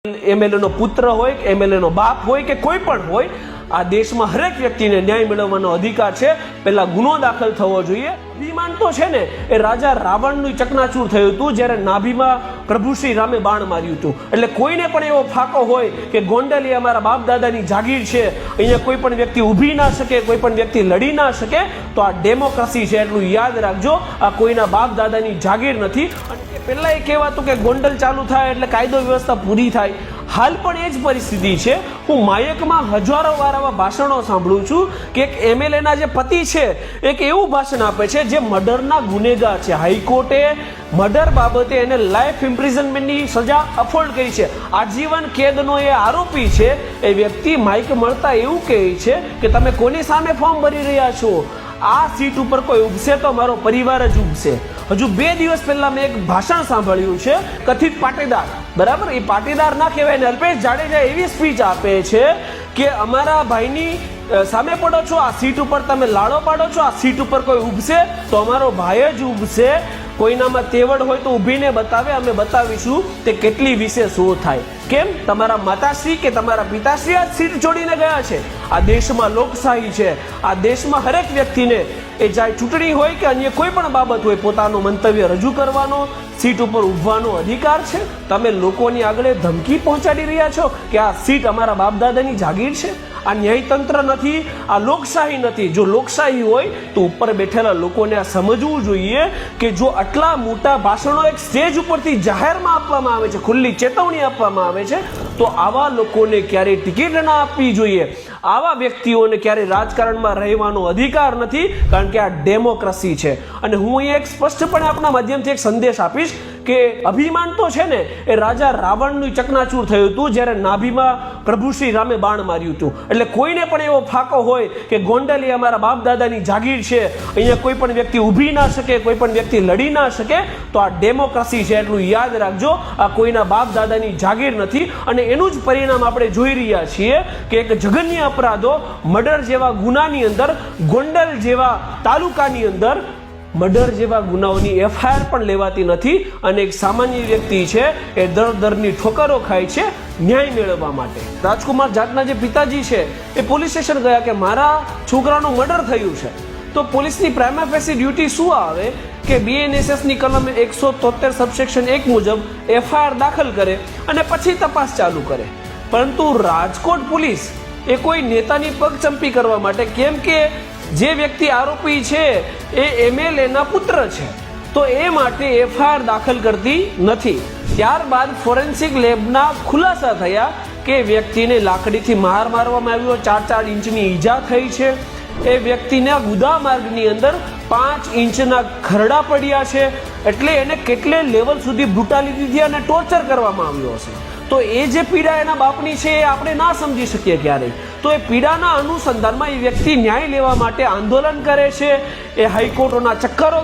MLA no पुत्र होय के एमएलए नो बाप होय के कोई पण होय आ देश में हरेक व्यक्ति ने न्याय मेळवવાનો अधिकार है। पहला गुनो दाखल थवो जोईए। अभिमान तो छे ने ए राजा रावणनुं चकनाचूर थयुं हतुं ज्यारे नाभीमां प्रभु श्री रामे बाण मार्युं हतुं। एटले कोईने पण एवो फाको होय के गोंडल ए अमारा बाप दादानी जागीर छे, अहींया कोई पण व्यक्ति ऊभी ना शके, कोई पण व्यक्ति लड़ी ना शके, तो आ डेमोक्रेसी छे एटલું याद राखजो। आ कोईना बाप दादानी जागीर नथी। पहला ए कहेवातुं के गोंडल चालू थाय एटले कायदो व्यवस्था पूरी थाय। हाल पण ए ज परिस्थिति छे। हूँ मायकमां हजारों वार आवा भाषणों सांभळुं छुं के एक एमएलए ना जे पति छे एक एवुं भाषण आपे छे जे मर्डरना गुનેગાર छे। हाईकोर्टे मर्डर बाबते एने लाइफ इम्प्रिजनमेंटनी सजा अफोर्ड करी छे। आजीवन कैदनो ए आरोपी छे। ए व्यक्ति माइक मळता एवुं कहे छे के तमे कोनी सामे फॉर्म भरी रह्या छो, आ सीट पर कोई उभसे तो मारो परिवार ज उभसे। हजू 2 दिवस पहला मैं एक भाषण सांभळ्युं छे कथित पाटीदार, बराबर ए पाटीदार ना कहेवाय ने अल्पेश जाडेजा एवी स्पीच आपे छे के अमारा भाईनी सामे पड़ो छो, आ सीट पर तमे लाड़ो पाडो छो, आ सीट पर कोई उभसे तो अमारो भाई ज उभसे। कोईनामां तेवड होय तो उभीने बतावे, अमे बतावीशुं ते केटली विशेष हो थाय। केम तमारा माताश्री के तमारा पिताश्री आ सीट छोड़ीने गया छे। आ देशमां लोकशाही छे। आ देशमां हरेक व्यक्तिने ए चाहे चूंटणी होय के अन्य कोई पण बाबत होय पोतानो मंतव्य रजू करवानो, सीट पर उभવાનો अधिकार छे। तमे लोकोनी आगळे धमकी पहोंचाडी रह्या छो के आ सीट अमारा बाप दादानी जागीर छे। आ न्यायतंत्र नथी, आ लोकशाही नथी। जो लोकशाही होय तो ऊपर बैठेला लोकोने आ समजવું જોઈએ કે જો આટલા મોટા ભાષણો એક સ્ટેજ ઉપરથી જાહેરમાં આપવામાં આવે છે, ખુલ્લી ચેતવણી આપવામાં આવે છે, તો આવા લોકોને ક્યારે ટિકિટ ના આપવી જોઈએ। આવા વ્યક્તિઓને ક્યારે રાજકારણમાં રહેવાનો અધિકાર નથી, કારણ કે આ ડેમોક્રેસી છે। અને હું અહીં એક સ્પષ્ટપણે આપના માધ્યમથી એક સંદેશ આપીશ કે અભિમાન તો છે ને એ રાજા રાવણનું ચકનાચૂર થયું હતું જ્યારે નાભીમાં પ્રભુ શ્રી રામે બાણ માર્યું હતું। એટલે કોઈને પણ એવો ફાકો હોય કે ગોંડલ એ અમારા બાપ દાદાની જાગીર છે, અહીંયા કોઈ પણ વ્યક્તિ ઊભી ના શકે, કોઈ પણ વ્યક્તિ લડી ના શકે, તો આ ડેમોક્રેસી છે એટલું યાદ રાખજો। આ કોઈના બાપ દાદાની જાગીર નથી। અને એનું જ પરિણામ આપણે જોઈ રહ્યા છીએ કે એક જઘન્ય अपराधों मर्डर जेवा गुनानी अंदर गोंडल जेवा तालुकानी अंदर मर्डर जेवा गुनाओनी एफआईआर पण लेवाती नथी। अने एक सामान्य व्यक्ति छे ए दर दરની ठोकरो खाय छे न्याय मेळववा माटे। राजकुमार जाटना जे पिताजी छे ए पोलीस स्टेशन गया के मारा छोकराનું मर्डर थयुं छे, तो पोलीसनी प्राइमा फेसी ड्यूटी शुं आवे के बीएनएसएस ની કલમ 173 सबसेक्शन 1 मुजब एफआईआर दाखल करे અને પછી તપાસ ચાલુ કરે। પરંતુ રાજકોટ પોલીસ એ કોઈ નેતાની પગચંપી કરવા માટે, કેમ કે જે વ્યક્તિ આરોપી છે એ એમએલએ ના પુત્ર છે, તો એ માટે એફઆઈઆર દાખલ કરતી નથી। ત્યારબાદ ફોરેન્સિક લેબના ખુલાસા થયા કે વ્યક્તિને લાકડીથી માર મારવામાં આવ્યો, 4-4 ઇંચની ઈજા થઈ છે। એ વ્યક્તિના ગુદા માર્ગની અંદર 5 ઇંચના ખરડા પડ્યા છે। એટલે એને કેટલે લેવલ સુધી બ્રુટાલિટીથી અને ટોર્ચર કરવામાં આવ્યો હશે। तो ए जे पीड़ा एना बापनी छे ए आपणे ना समजी शकीए क्यारे। तो ए पीड़ाना अनुसंधाનમાં એ વ્યક્તિ ન્યાય લેવા માટે આંદોલન કરે છે, એ હાઈકોર્ટના ચક્કરો